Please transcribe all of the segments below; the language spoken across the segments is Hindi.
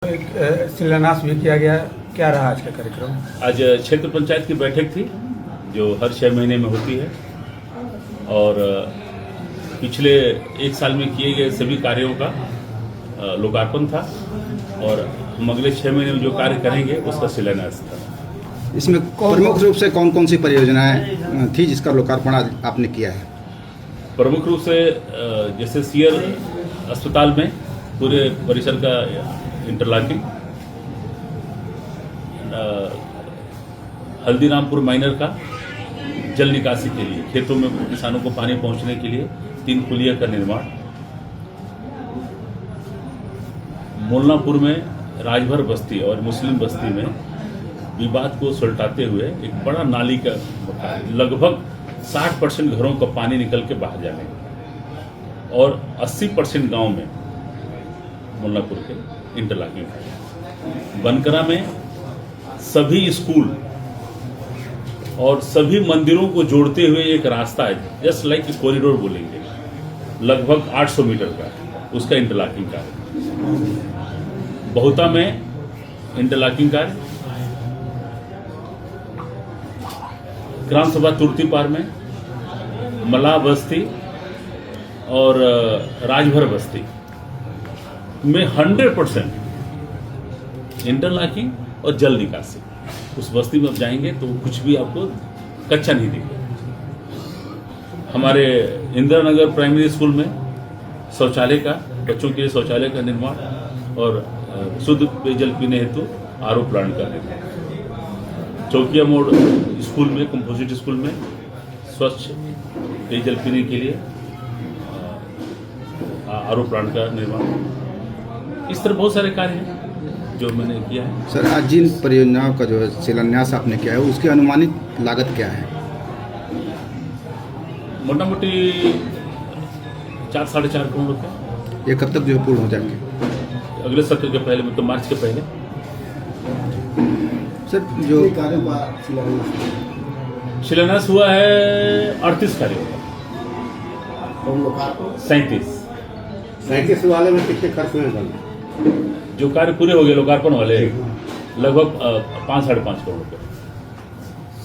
एक शिलान्यास भी किया गया। क्या रहा आज का कार्यक्रम? आज क्षेत्र पंचायत की बैठक थी जो हर 6 महीने में होती है और पिछले 1 साल में किए गए सभी कार्यों का लोकार्पण था और हम अगले 6 महीने में जो कार्य करेंगे उसका शिलान्यास था। इसमें प्रमुख रूप से कौन कौन सी परियोजनाएं थी जिसका लोकार्पण आज आपने किया है? प्रमुख रूप से जैसे सीयर अस्पताल में पूरे परिसर का इंटरलॉकिंग, हल्दीरामपुर माइनर का जल निकासी के लिए खेतों में किसानों को पानी पहुंचने के लिए 3 पुलिया का निर्माण, मोलनापुर में राजभर बस्ती और मुस्लिम बस्ती में विवाद को सुलटाते हुए एक बड़ा नाली का लगभग 60% घरों का पानी निकल के बाहर जाने और 80% गांव में मोलनापुर के इंटरलॉकिंग है। बनकरा में सभी स्कूल और सभी मंदिरों को जोड़ते हुए एक रास्ता है, जस्ट लाइक कॉरिडोर बोलेंगे, लगभग 800 मीटर का, उसका इंटरलॉकिंग कार्य। बहुता में इंटरलॉकिंग कार्य, ग्राम सभा तुर्तीपार में मलाह बस्ती और राजभर बस्ती में 100% इंटरलॉकिंग और जल निकासी। उस बस्ती में आप जाएंगे तो कुछ भी आपको कच्चा नहीं दिखेगा। हमारे इंदिरा नगर प्राइमरी स्कूल में शौचालय का, बच्चों के लिए शौचालय का निर्माण और शुद्ध पेयजल पीने हेतु आरओ प्लांट का निर्माण। चौकिया मोड़ स्कूल में, कंपोजिट स्कूल में स्वच्छ पेयजल पीने के लिए आरओ प्लांट का निर्माण। इस तरह बहुत सारे कार्य हैं जो मैंने किया है। सर, आज जिन परियोजनाओं का जो शिलान्यास आपने किया है उसकी अनुमानित लागत क्या है? मोटा मोटी 4-4.5 करोड़ रुपये। ये कब तक जो पूर्ण हो जाएंगे? अगले सत्र के पहले, मतलब मार्च के पहले। सर, जो शिलान्यास हुआ है 38 कार्यों का, 37 वाले में कितने खर्च में जो कार्य पूरे हो गए लोकार्पण वाले, लगभग 5-5.5 करोड़ रुपये।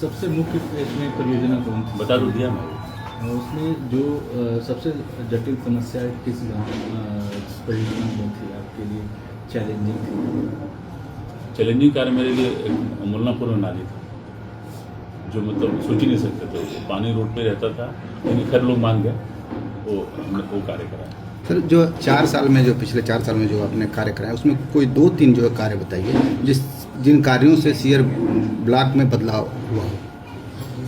सबसे मुख्य इसमें परियोजना कौन थी? बता दो दिया मैं। उसमें जो सबसे जटिल समस्या किस परियोजना कौन थी आपके लिए चैलेंजिंग थी? चैलेंजिंग कार्य मेरे लिए मोलनापुर में नाली था, जो मतलब सोच ही नहीं सकते थे। पानी रोड पे रहता था, लेकिन खैर लोग मान गए, वो कार्य कराया। सर, जो 4 साल में, जो पिछले 4 साल में जो आपने कार्य कराया उसमें कोई 2-3 जो है कार्य बताइए जिन कार्यों से सीयर ब्लॉक में बदलाव हुआ हो।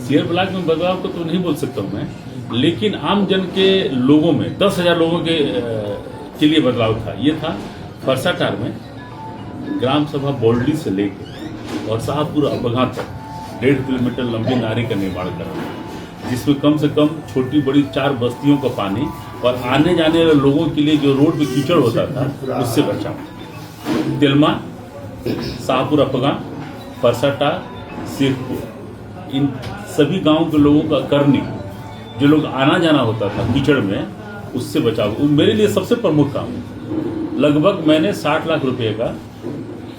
सीयर ब्लॉक में बदलाव को तो नहीं बोल सकता हूँ मैं, लेकिन आम जन के लोगों में 10,000 लोगों के लिए बदलाव था। ये था फरसाटार में ग्राम सभा बोल्डी से लेकर और शाहपुर अपघा तक 1.5 किलोमीटर लंबी नाली का निर्माण करना, जिसमें कम से कम छोटी बड़ी 4 बस्तियों का पानी और आने जाने वाले लोगों के लिए जो रोड पे कीचड़ होता था उससे बचाव। तिलमा, शाहपुर अपघा, फरसाटा, सिरपुर, इन सभी गांव के लोगों का करनी, जो लोग आना जाना होता था कीचड़ में, उससे बचाव मेरे लिए सबसे प्रमुख काम है। लगभग मैंने 60 लाख रुपए का,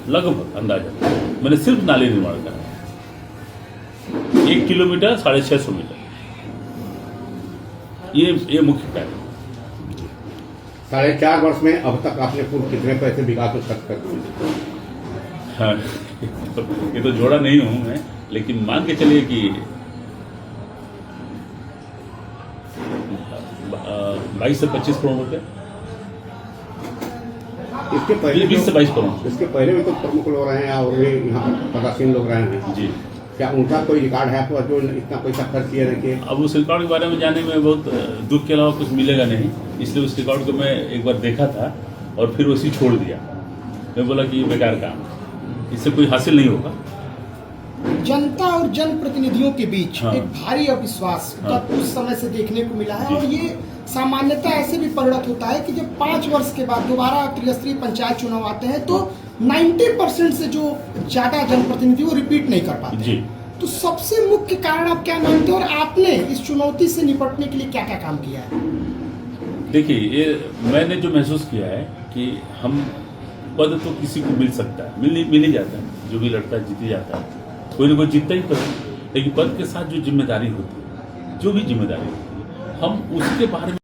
लगभग अंदाजा, मैंने सिर्फ नाली निर्माण करा। 1 किलोमीटर 650 मीटर, ये मुख्य कार्य। 4.5 वर्ष में अब तक आपने कुल कितने पैसे विकास में खर्च कर दिए? हाँ, ये तो जोड़ा नहीं हूं मैं, लेकिन मान के चलिए कि 22 से 25 करोड़ रुपए। इसके पहले 20 से 22 करोड़। इसके पहले भी तो प्रमुख लोग रहे हैं और भी यहाँ पदासीन लोग रहे हैं जी। क्या उनका कोई रिकॉर्ड है आपको जो इतना पैसा खर्च किया है कि? अब उस रिकॉर्ड के बारे में जाने में बहुत दुख के अलावा कुछ मिलेगा नहीं, इसलिए उस रिकॉर्ड को मैं एक बार देखा था और फिर उसी छोड़ दिया। मैं बोला कि ये बेकार काम, इससे कोई हासिल नहीं होगा। जनता और जनप्रतिनिधियों के बीच हाँ। एक भारी अविश्वास तब उस समय से देखने को मिला है जी। और ये सामान्यतः ऐसे भी परिणत होता है कि जब 5 वर्ष के बाद दोबारा त्रिस्तरीय पंचायत चुनाव आते हैं तो 90% से जो ज्यादा जनप्रतिनिधि वो रिपीट नहीं कर पाते जी। तो सबसे मुख्य कारण आप क्या मानते हैं और आपने इस चुनौती से निपटने के लिए क्या क्या काम किया है? देखिए, ये मैंने जो महसूस किया है कि हम पद तो किसी को मिल सकता है, मिल ही जाता है, जो भी लड़ता है जीत ही जाता है, कोई ना कोई जीतता ही पद, लेकिन पद के साथ जो जिम्मेदारी होती है, जो भी जिम्मेदारी होती है, हम उसके बारे में